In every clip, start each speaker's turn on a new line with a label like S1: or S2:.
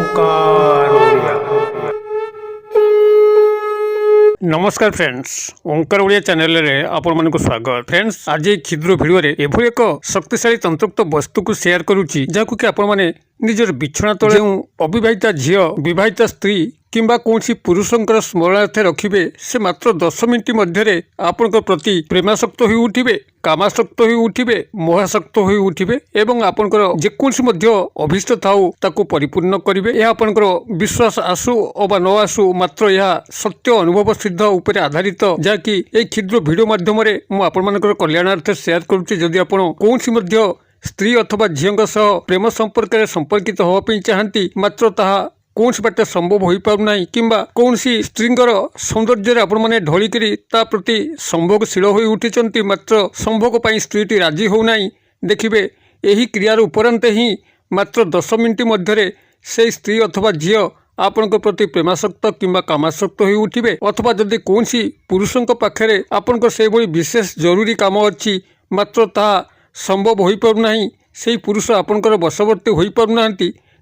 S1: ओंकार ओडिया। नमस्कार फ्रेंड्स, ओंकार ओडिया चैनल रे आपण मानक स्वागत। फ्रेंड्स, आज ये क्षुद्र वीडियो रे एभली एक शक्तिशाली तंत्रोक्त वस्तु को शेयर करूची जाकु कि आपण माने निजर बिछଣା तले अविवाहिता झियो, विवाहिता स्त्री किंबा कौन पुरुषंकर स्मरणार्थे रखिबे से मात्र 10 मिनिट मध्य आपण प्रति प्रेमासक्त हो उठिबे, कामासक्त हो उठिबे, मोहासक्त हो उठिबे एवं आपणकर जेकोसी मध्य अभिष्ट थाउ ताको परिपूर्ण करिवे। यह आपणकर विश्वास आसु अबा न आसु मात्र यह सत्य अनुभव सिद्ध उपर आधारित जाकि ए क्षुद्र वीडियो माध्यम रे मु आपण मानकर कल्याणार्थे शेयर करूची। जदि आपण कौन मध्य स्त्री अथवा झील सह प्रेम संपर्क में संपर्कित होवाई चाहती मात्र ताहा कौन बाटे संभव हो पारना किंबा कौन स्त्रींकर सौंदर्य आपण मैंने ढलिकी ता प्रति संभोगशील हो उठी मात्र संभोग स्त्रीटी राजी होना देखिए यही क्रियार उपरांत ही मात्र 10 मिनिट मध्य से स्त्री अथवा झील आपण प्रति प्रेमासक्त किंबा कामासक्त हो उठिबे अथवा जदि कौन पुरुषों पाखे आपण से विशेष जरूरी काम अच्छी मात्र ता संभव हो पारना से पुरुष आपणकर बशवर्ती हो पारना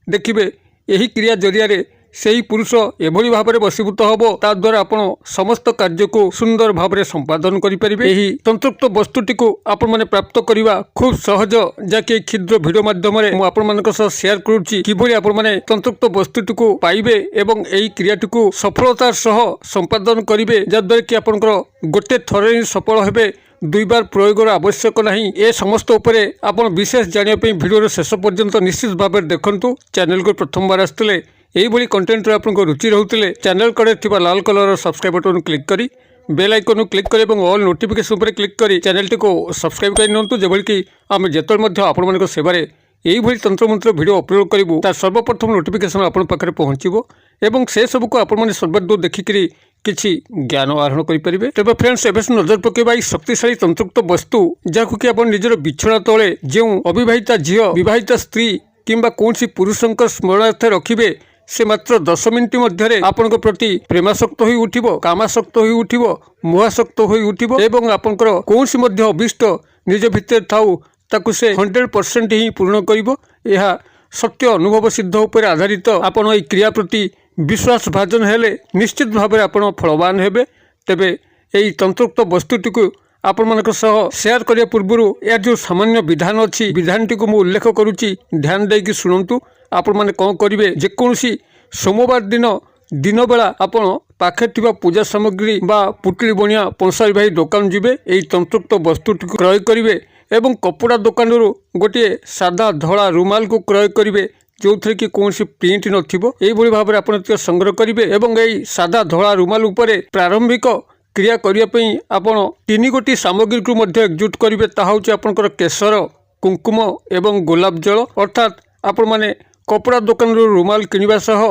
S1: देखिए यही क्रिया जरिया से ही पुरुष एभली भाव में वशीभूत हम ता द्वारा आपण समस्त कार्य को सुंदर भाव में संपादन करें। यही तंत्रोक्त वस्तुटी को आपण मैंने प्राप्त करने खूब सहज जहाँकि क्षुद्र वीडियो माध्यम आपण मान शेयर करुच्ची किभली आपण मैंने तंत्रोक्त वस्तुटी को पाइबे एवं यही क्रियाटी को सफलतार सह संपादन करेंगे जद्वारा कि आपंकर गोटे थर ही सफल हेबे, दुई बार प्रयोगर आवश्यक नहीं। ए समस्त उपरे आपण विशेष जानिया वीडियो शेष पर्यंत निश्चित भाव में देखंतु। चैनल को प्रथम बार आसते यही कंटेंट आपको रुचि रोते चैनल कड़े थी लाल कलर सब्सक्राइब बटन क्लिक करी बेल आइकन क्लिक करी और ऑल नोटिफिकेशन पर क्लिक करी चैनल को सब्सक्राइब कर नियंतु जेभली कि आम जेतल आपण मान सेवारे यही तंत्र मंत्र वीडियो अपलोड करूँ तार सर्वप्रथम नोटिफिकेशन आपण पाखे पहुँचो एवं से सबको आपण मैंने सर्वदूर देखिकी किसी ज्ञान आहरण करेंगे। तेज फ्रेंड्स एवं नजर पकेबा शक्तिशाली तंत्रोक्त वस्तु जहाँ कि आप निजर बिछଣା तले जो अविवाहिता झील, विवाहिता स्त्री किंबा कौन पुरुषों स्मरणार्थे रखिबे से मात्र 10 मिनिट मध्य आपण प्रति प्रेमासक्त हो उठिबो, कामासक्त हो उठिबो, मोहासक्त हो उठिबो एवं आपणकर कौन अभिष्ट निज भितर थाउ ताकु से 100% ही पूर्ण करिबो। यह सत्य अनुभव सिद्ध उपर आधारित आपण एई क्रिया प्रति विश्वास भाजन हेले निश्चित भाव में आपण फलवान हेबे। तेबे एई तंत्रोक्त वस्तुटी को आपण मानक सह शेयर करिया पूर्व यार जो सामान्य विधान अच्छी विधानटी को मु उल्लेख करुच्ची, ध्यान देकी शुणु। आपण माने कौन करिवे जेकोसी सोमवार दिन दिन बेला आपण पाखे थिबा पूजा सामग्री बा पुटली बनिया पंसारी भाई दुकान जिबे एई तंत्रोक्त वस्तुटी को क्रय करिवे एवं कपड़ा दुकान गोटे सादा धड़ा रुमाल को क्रय करिवे जो थे कि कौन प्रिंट नथिबो। एभली भाव में आपण संग्रह करिवे एवं एई सादा धड़ा रुमाल उपरे प्रारंभिक क्रिया करने आपण 3 गोटी सामग्री को मध्य एकजुट करेंगे। ताहा होची आपनकर केसर, कुंकुम एवं गोलाप जल अर्थात आपण माने कपड़ा दुकान रुमाल किनिबा सह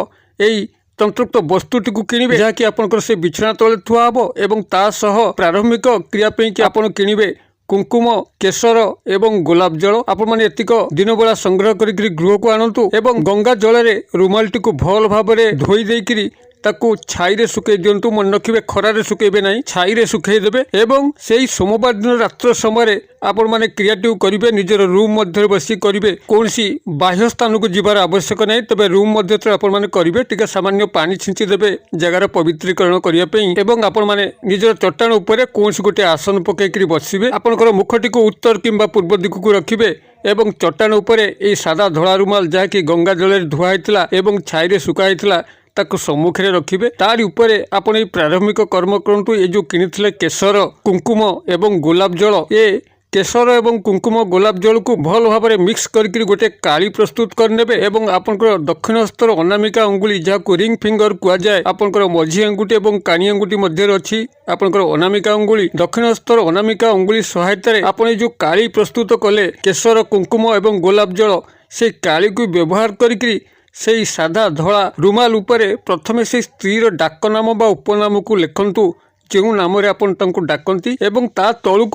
S1: एई तंत्रोक्त वस्तुटी को किनिबे जहाँकि आपनकर से बिछଣା तले थुआ हबो एवं ता सह प्रारंभिक क्रिया पे कि आपण किनिबे कुंकुम, केसर एवं गोलाप जल। आपण माने एतिक दिन बेला संग्रह करी गृह को आनतु एवं गंगा जल रे रुमालटी को भल भाव में धोई देकरी ताकू छाई रे सुखे दिंतु। मन रखिए खरारे सुखेबे नहीं, छाई रे सुखे देबे एवं सेही सोमवार दिन रात्र समय आपण माने क्रियाटी करिवे निजर रूम मध्य बसी करिवे। कौनसी बाह्य स्थान को जीवार आवश्यक नहीं। तबे रूम मध्य आपण माने करिवे टिके सामान्य पानी छिंची देबे जगार पवित्रीकरण करिया पई एवं आपण माने निजर चट्टान उपरे कौनसी गोटे आसन पकेकरी बसिबे। आपनकर मुखटी को उत्तर किंबा पूर्व दिख को रखिबे एवं चट्टान उपरे ए सादा धड़ा रुमाल जहाँकि गंगा जल धुआ होता एवं छाई रे सुखा होता ताको सम्मुख में रखिए। तार उपरे आपण प्रारंभिक कर्म करंतु। ये जो किनिथिले केसर, कुंकुम एवं गोलाप जल, ये केसर एवं कुंकुम गोलाप जल को भल भाव में मिक्स करके गोटे काली प्रस्तुत करने एवं आपंकर दक्षिण हस्तर अनामिका अंगुली जहाँ को रिंग फिंगर कहुए आपंकर मझी अंगुठी एवं कानी अंगुठी मध्य अच्छी आपंकर अनामिका अंगुली दक्षिण हस्तर अनामिका अंगुली सहायतार आपण जो काली प्रस्तुत कले केसर, कुंकुम एवं गोलाप जल से काली को व्यवहार करी से सादा धड़ा रुमाल उपरे प्रथमे से स्त्रीर डाक नाम बा उपनाम को लिखंतु जो नाम आपण डाकती एवं ता तलू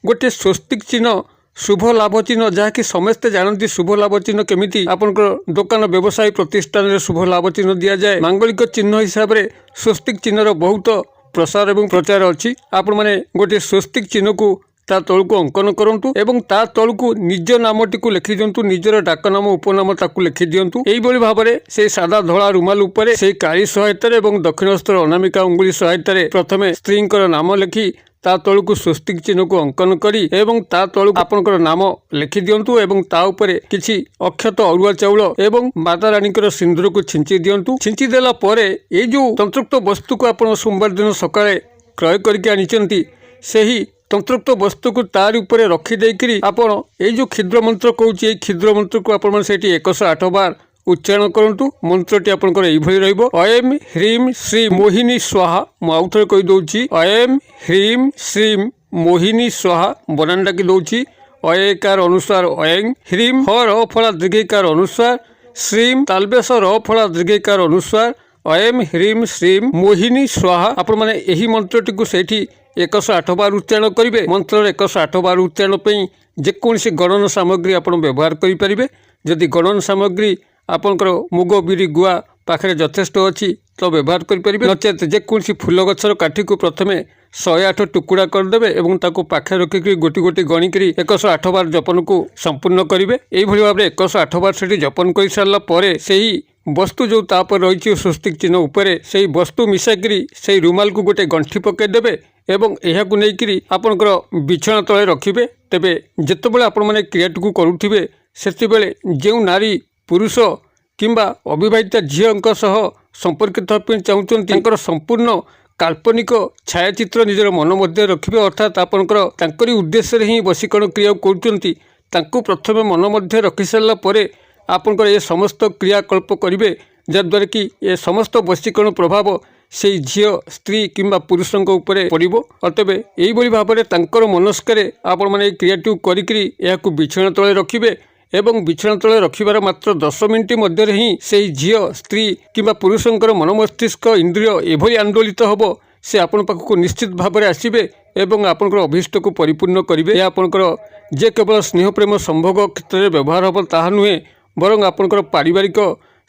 S1: गोटे स्वस्तिक चिन्ह शुभ लाभ चिन्ह जहाँकि समस्ते जानती शुभ लाभ चिन्ह केमिति आपनकर दुकान व्यवसाय प्रतिष्ठान में शुभ लाभ चिन्ह दि जाए। मांगलिक चिन्ह हिसाब से स्वस्तिक चिन्हर बहुत प्रसार एवं प्रचार अच्छी। आपण माने गोटे स्वस्तिक चिन्ह को ତା ତଳକୁ ଅଙ୍କନ କରନ୍ତୁ ଏବଂ ତା ତଳକୁ ନିଜ ନାମଟିକୁ ଲେଖି ଦିଅନ୍ତୁ, ନିଜର ଡାକ ନାମ ଉପନାମ ତାକୁ ଲେଖି ଦିଅନ୍ତୁ। ଏଇଭଳି ଭାବରେ ସେଇ ସାଦା ଧଳା ରୁମାଲ ଉପରେ ସେଇ କାଳି ସହାୟତାରେ ଏବଂ ଦକ୍ଷିଣସ୍ଥର ଅନାମିକା ଅଙ୍ଗୁଳି ସହାୟତାରେ ପ୍ରଥମେ ସ୍ତ୍ରୀଙ୍କର ନାମ ଲେଖି ତା ତଳକୁ ସ୍ୱସ୍ତିକ ଚିହ୍ନକୁ ଅଙ୍କନ କରି ଏବଂ ତା ତଳକୁ ଆପଣଙ୍କର ନାମ ଲେଖି ଦିଅନ୍ତୁ ଏବଂ ତା ଉପରେ କିଛି ଅକ୍ଷତ ଅରୁଆ ଚାଉଳ ଏବଂ ମାତା ରାଣୀଙ୍କର ସିନ୍ଦୁରକୁ ଛିଞ୍ଚି ଦିଅନ୍ତୁ। ଛିଞ୍ଚି ଦେଲା ପରେ ଏଇ ଯେଉଁ ତନ୍ତ୍ରୋକ୍ତ ବସ୍ତୁକୁ ଆପଣ ସୋମବାର ଦିନ ସକାଳେ କ୍ରୟ କରିକି ଆଣିଛନ୍ତି, ସେହି ତନ୍ତ୍ରୋକ୍ତ ବସ୍ତୁକୁ ତାରି ଉପରେ ରଖିଦେଇକରି ଆପଣ ଏଇ ଯେଉଁ କ୍ଷୁଦ୍ର ମନ୍ତ୍ର କହୁଛି, ଏଇ କ୍ଷୁଦ୍ର ମନ୍ତ୍ରକୁ ଆପଣମାନେ ସେଇଠି 108 ବାର ଉଚ୍ଚାରଣ କରନ୍ତୁ। ମନ୍ତ୍ରଟି ଆପଣଙ୍କର ଏଇଭଳି ରହିବ, ଅଏମ୍ ହ୍ରିମ୍ ଶ୍ରୀମ୍ ମୋହିନୀ ସ୍ୱାହା। ମୁଁ ଆଉ ଥରେ କହିଦେଉଛି, ଅଏମ୍ ହ୍ରିମ୍ ଶ୍ରୀମ୍ ମୋହିନୀ ସ୍ୱାହା। ବନାନ ଡାକି ଦେଉଛି, ଅଏକାର ଅନୁସାର ଅଏଂ, ହ୍ରିମ୍ ହ ର ଫଳା ଦୀର୍ଘିକାର ଅନୁସାର, ଶ୍ରୀମ୍ ତାଲବେଶ ର ଫଳା ଦୀର୍ଘିକାର ଅନୁସାର, ଅଏମ୍ ହ୍ରିମ୍ ଶ୍ରୀମ୍ ମୋହିନୀ ସ୍ୱାହା। ଆପଣମାନେ ଏହି ମନ୍ତ୍ରଟିକୁ ସେଇଠି 108 ବାର ଉଚ୍ଚାରଣ କରିବେ। ମନ୍ତ୍ରର 108 ବାର ଉଚ୍ଚାରଣ ପାଇଁ ଯେକୌଣସି ଗଣନ ସାମଗ୍ରୀ ଆପଣ ବ୍ୟବହାର କରିପାରିବେ। ଯଦି ଗଣନ ସାମଗ୍ରୀ ଆପଣଙ୍କର ମୁଗ, ବିରି, ଗୁଆ ପାଖରେ ଯଥେଷ୍ଟ ଅଛି ତ ବ୍ୟବହାର କରିପାରିବେ, ନଚେତ ଯେକୌଣସି ଫୁଲ ଗଛର କାଠିକୁ ପ୍ରଥମେ 108 ଟୁକୁଡ଼ା କରିଦେବେ ଏବଂ ତାକୁ ପାଖରେ ରଖିକି ଗୋଟି ଗୋଟି ଗଣିକିରି 108 ବାର ଜପନକୁ ସମ୍ପୂର୍ଣ୍ଣ କରିବେ। ଏଇଭଳି ଭାବରେ 108 ବାର ସେଠି ଜପନ କରିସାରିଲା ପରେ ସେହି ବସ୍ତୁ ଯେଉଁ ତାପରେ ରହିଛି ସ୍ୱସ୍ତିକ ଚିହ୍ନ ଉପରେ, ସେହି ବସ୍ତୁ ମିଶାଇକିରି ସେହି ରୁମାଲକୁ ଗୋଟେ ଗଣ୍ଠି ପକାଇଦେବେ ଏବଂ ଏହାକୁ ନେଇକରି ଆପଣଙ୍କର ବିଛଣା ତଳେ ରଖିବେ। ତେବେ ଯେତେବେଳେ ଆପଣମାନେ କ୍ରିୟାଟିକୁ କରୁଥିବେ ସେତେବେଳେ ଯେଉଁ ନାରୀ, ପୁରୁଷ କିମ୍ବା ଅବିବାହିତା ଝିଅଙ୍କ ସହ ସମ୍ପର୍କିତ ହେବା ପାଇଁ ଚାହୁଁଛନ୍ତି, ତାଙ୍କର ସମ୍ପୂର୍ଣ୍ଣ କାଳ୍ପନିକ ଛାୟାଚିତ୍ର ନିଜର ମନ ମଧ୍ୟରେ ରଖିବେ। ଅର୍ଥାତ୍ ଆପଣଙ୍କର ତାଙ୍କରି ଉଦ୍ଦେଶ୍ୟରେ ହିଁ ବଶୀକରଣ କ୍ରିୟାକୁ କରୁଛନ୍ତି, ତାଙ୍କୁ ପ୍ରଥମେ ମନ ମଧ୍ୟରେ ରଖିସାରିଲା ପରେ ଆପଣଙ୍କର ଏ ସମସ୍ତ କ୍ରିୟାକଳ୍ପ କରିବେ, ଯାହାଦ୍ୱାରା କି ଏ ସମସ୍ତ ବଶୀକରଣ ପ୍ରଭାବ ସେଇ ଝିଅ, ସ୍ତ୍ରୀ କିମ୍ବା ପୁରୁଷଙ୍କ ଉପରେ ପଡ଼ିବ। ଅତଏବ ଏଇଭଳି ଭାବରେ ତାଙ୍କର ମନସ୍କରେ ଆପଣମାନେ এই କ୍ରିୟାଟିକୁ କରିକିରି ଏହାକୁ ବିଛଣା ତଳେ ରଖିବେ ଏବଂ ବିଛଣା ତଳେ ରଖିବାର ମାତ୍ର 10 ମିନିଟ୍ ମଧ୍ୟରେ ହିଁ ସେହି ଝିଅ, ସ୍ତ୍ରୀ କିମ୍ବା ପୁରୁଷଙ୍କର ମନ ମସ୍ତିଷ୍କ ଇନ୍ଦ୍ରିୟ ଏଭଳି ଆନ୍ଦୋଳିତ ହେବ, ସେ ଆପଣଙ୍କ ପାଖକୁ ନିଶ୍ଚିତ ଭାବରେ ଆସିବେ ଏବଂ ଆପଣଙ୍କର ଅଭୀଷ୍ଟକୁ ପରିପୂର୍ଣ୍ଣ କରିବେ। ଏହା ଆପଣଙ୍କର ଯେ କେବଳ ସ୍ନେହ ପ୍ରେମ ସମ୍ଭୋଗ କ୍ଷେତ୍ରରେ ବ୍ୟବହାର ହେବ ତାହା ନୁହେଁ, ବରଂ ଆପଣଙ୍କର ପାରିବାରିକ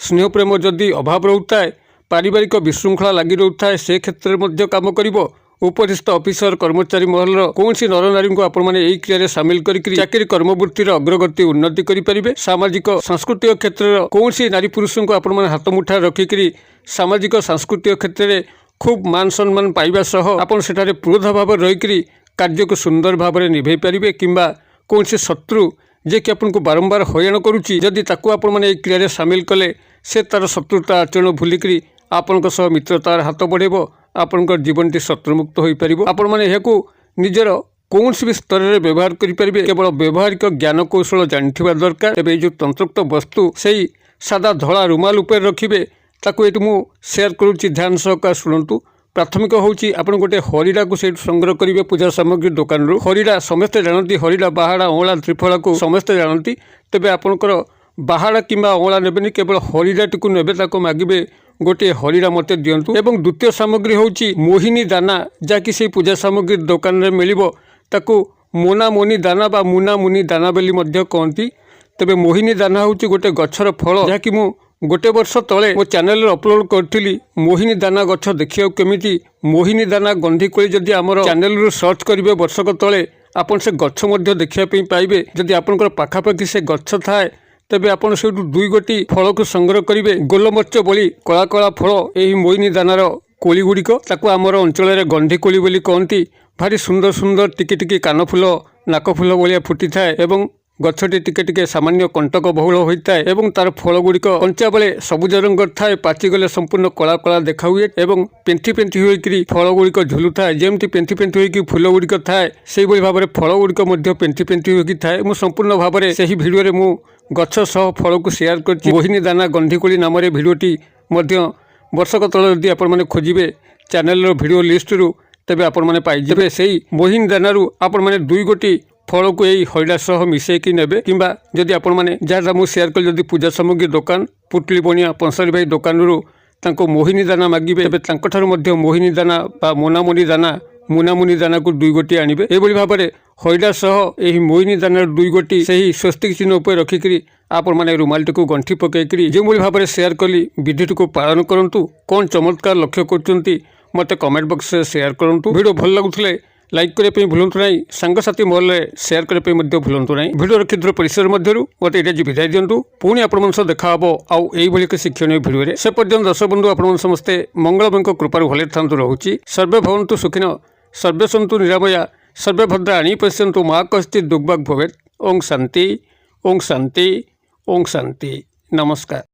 S1: ସ୍ନେହ ପ୍ରେମ ଯଦି ଅଭାବ ରହୁଥାଏ, ପାରିବାରିକ ବିଶୃଙ୍ଖଳା ଲାଗି ରହୁଥାଏ, ସେ କ୍ଷେତ୍ରରେ ମଧ୍ୟ କାମ କରିବ। ଉପରିସ୍ଥ ଅଫିସର, କର୍ମଚାରୀ ମହଲର କୌଣସି ନରନାରୀଙ୍କୁ ଆପଣମାନେ ଏହି କ୍ରିୟାରେ ସାମିଲ କରିକି ଚାକିରି କର୍ମବୃତ୍ତିର ଅଗ୍ରଗତି ଉନ୍ନତି କରିପାରିବେ। ସାମାଜିକ ସାଂସ୍କୃତିକ କ୍ଷେତ୍ରର କୌଣସି ନାରୀ ପୁରୁଷଙ୍କୁ ଆପଣମାନେ ହାତ ମୁଠାରେ ରଖିକିରି ସାମାଜିକ ସାଂସ୍କୃତିକ କ୍ଷେତ୍ରରେ ଖୁବ୍ ମାନ ସମ୍ମାନ ପାଇବା ସହ ଆପଣ ସେଠାରେ ପୁରୋଧ ଭାବରେ ରହିକରି କାର୍ଯ୍ୟକୁ ସୁନ୍ଦର ଭାବରେ ନିଭେଇ ପାରିବେ। କିମ୍ବା କୌଣସି ଶତ୍ରୁ ଯିଏକି ଆପଣଙ୍କୁ ବାରମ୍ବାର ହଇରାଣ କରୁଛି, ଯଦି ତାକୁ ଆପଣମାନେ ଏହି କ୍ରିୟାରେ ସାମିଲ କଲେ, ସେ ତାର ଶତ୍ରୁତା ଆଚରଣ ଭୁଲିକରି ଆପଣଙ୍କ ସହ ମିତ୍ରତାର ହାତ ବଢ଼ାଇବ, ଆପଣଙ୍କ ଜୀବନଟି ଶତ୍ରୁମୁକ୍ତ ହୋଇପାରିବ। ଆପଣମାନେ ଏହାକୁ ନିଜର କୌଣସି ବି ସ୍ତରରେ ବ୍ୟବହାର କରିପାରିବେ, କେବଳ ବ୍ୟବହାରିକ ଜ୍ଞାନ କୌଶଳ ଜାଣିଥିବା ଦରକାର। ଏବେ এই ଯେଉଁ ତନ୍ତ୍ରୋକ୍ତ ବସ୍ତୁ ସେଇ ସାଦା ଧଳା ରୁମାଲ ଉପରେ ରଖିବେ, ତାକୁ ଏଇଠି ମୁଁ ସେୟାର କରୁଛି, ଧ୍ୟାନ ସହକାରେ ଶୁଣନ୍ତୁ। ପ୍ରାଥମିକ ହେଉଛି ଆପଣ ଗୋଟେ ହରିଡ଼ାକୁ ସେଇଠୁ ସଂଗ୍ରହ କରିବେ ପୂଜା ସାମଗ୍ରୀ ଦୋକାନରୁ। ହରିଡ଼ା ସମସ୍ତେ ଜାଣନ୍ତି, ହରିଡ଼ା, ବାହାଡ଼ା, ଅଁଳା, ତ୍ରିଫଳାକୁ ସମସ୍ତେ ଜାଣନ୍ତି। ତେବେ ଆପଣଙ୍କର ବାହାଡ଼ା କିମ୍ବା ଅଁଳା ନେବେନି, କେବଳ ହରିଡ଼ାଟିକୁ ନେବେ, ତାକୁ ମାଗିବେ ଗୋଟିଏ ହରିଡ଼ା ମୋତେ ଦିଅନ୍ତୁ। ଏବଂ ଦ୍ୱିତୀୟ ସାମଗ୍ରୀ ହେଉଛି ମୋହିନୀ ଦାନା, ଯାହାକି ସେହି ପୂଜା ସାମଗ୍ରୀ ଦୋକାନରେ ମିଳିବ। ତାକୁ ମୋନାମୋନି ଦାନା ବା ମୁନାମୁନି ଦାନା ବୋଲି ମଧ୍ୟ କହନ୍ତି। ତେବେ ମୋହିନୀ ଦାନା ହେଉଛି ଗୋଟେ ଗଛର ଫଳ, ଯାହାକି ମୁଁ ଗୋଟେ ବର୍ଷ ତଳେ ମୋ ଚ୍ୟାନେଲରେ ଅପଲୋଡ଼ କରିଥିଲି। ମୋହିନୀ ଦାନା ଗଛ ଦେଖିବାକୁ କେମିତି, ମୋହିନୀ ଦାନା ଗଣ୍ଠିକୋଳି ଯଦି ଆମର ଚ୍ୟାନେଲରୁ ସର୍ଚ୍ଚ କରିବେ ବର୍ଷକ ତଳେ, ଆପଣ ସେ ଗଛ ମଧ୍ୟ ଦେଖିବା ପାଇଁ ପାଇବେ। ଯଦି ଆପଣଙ୍କର ପାଖାପାଖି ସେ ଗଛ ଥାଏ, ତେବେ ଆପଣ ସେଇଠୁ 2 ଗୋଟି ଫଳକୁ ସଂଗ୍ରହ କରିବେ। ଗୋଲମରିଚ ଭଳି କଳା କଳା ଫଳ ଏହି ମୋହିନୀ ଦାନାର କୋଳି ଗୁଡ଼ିକ, ତାକୁ ଆମର ଅଞ୍ଚଳରେ ଗଣ୍ଠିକୋଳି ବୋଲି କହନ୍ତି। ଭାରି ସୁନ୍ଦର ସୁନ୍ଦର ଟିକି ଟିକି କାନଫୁଲ, ନାକଫୁଲ ଭଳିଆ ଫୁଟିଥାଏ ଏବଂ ଗଛଟି ଟିକେ ଟିକେ ସାମାନ୍ୟ କଣ୍ଟକ ବହୁଳ ହୋଇଥାଏ ଏବଂ ତାର ଫଳ ଗୁଡ଼ିକ କଞ୍ଚା ବେଳେ ସବୁଜ ରଙ୍ଗର ଥାଏ, ପାଚିଗଲେ ସମ୍ପୂର୍ଣ୍ଣ କଳା କଳା ଦେଖାହୁଏ ଏବଂ ପେଣ୍ଠି ପେଣ୍ଠି ହୋଇକରି ଫଳ ଗୁଡ଼ିକ ଝୁଲୁଥାଏ। ଯେମିତି ପେଣ୍ଠି ପେଣ୍ଠି ହୋଇକି ଫୁଲ ଗୁଡ଼ିକ ଥାଏ, ସେଇଭଳି ଭାବରେ ଫଳ ଗୁଡ଼ିକ ମଧ୍ୟ ପେଣ୍ଠି ପେଣ୍ଠି ହୋଇକି ଥାଏ। ମୁଁ ସମ୍ପୂର୍ଣ୍ଣ ଭାବରେ ସେହି ଭିଡ଼ିଓରେ ମୁଁ ଗଛ ସହ ଫଳକୁ ସେୟାର କରିଛି। ମୋହିନୀ ଦାନା ଗଣ୍ଠିକୋଳି ନାମରେ ଭିଡ଼ିଓଟି ମଧ୍ୟ ବର୍ଷକ ତଳେ ଯଦି ଆପଣମାନେ ଖୋଜିବେ ଚ୍ୟାନେଲର ଭିଡ଼ିଓ ଲିଷ୍ଟରୁ, ତେବେ ଆପଣମାନେ ପାଇଯିବେ। ସେହି ମୋହିନୀ ଦାନାରୁ ଆପଣମାନେ 2 ଗୋଟି ଫଳକୁ ଏହି ହରିଡ଼ା ସହ ମିଶାଇକି ନେବେ। କିମ୍ବା ଯଦି ଆପଣମାନେ ଯାହା ମୁଁ ସେୟାର କଲି, ଯଦି ପୂଜା ସାମଗ୍ରୀ ଦୋକାନ ପୁଟଲି ବଣିଆ ପଂସାରୀ ଭାଇ ଦୋକାନରୁ ତାଙ୍କୁ ମୋହିନୀ ଦାନା ମାଗିବେ, ତେବେ ତାଙ୍କଠାରୁ ମଧ୍ୟ ମୋହିନୀ ଦାନା ବା ମୋନାମୋନି ଦାନା, ମୁନାମୁନି ଦାନାକୁ 2 ଗୋଟି ଆଣିବେ। ଏଭଳି ଭାବରେ ହରିଡ଼ା ସହ ଏହି ମୋହିନୀ ଦାନାର 2 ଗୋଟି ସେହି ସ୍ୱସ୍ତିକ ଚିହ୍ନ ଉପରେ ରଖିକରି ଆପଣମାନେ ରୁମାଲଟିକୁ ଗଣ୍ଠି ପକାଇକରି ଯେଉଁଭଳି ଭାବରେ ସେୟାର କଲି ବିଧିଟିକୁ ପାଳନ କରନ୍ତୁ। କ'ଣ ଚମତ୍କାର ଲକ୍ଷ୍ୟ କରୁଛନ୍ତି ମୋତେ କମେଣ୍ଟ ବକ୍ସରେ ସେୟାର କରନ୍ତୁ। ଭିଡ଼ିଓ ଭଲ ଲାଗୁଥିଲେ लाइक करने भूलु ना सांगसाथी महल में सेयार करने भूलु ना भिडियो क्षुद्र परिसर मध्य मत ये विदाय दिंतु पुणी आपण देखा आउ एक शिक्षणीय भिडियो से पर्यंत दर्शक बंधु आपण समस्ते मंगलमय कृपार भले था रोचे सर्वे भवन्तु सुखिन सर्वे सन्तु निरामया सर्वे भद्राणि पश्यन्तु मा कश्चित् दुर्भाग् भवेत्। ओं शांति ओं शांति ओं शांति। नमस्कार।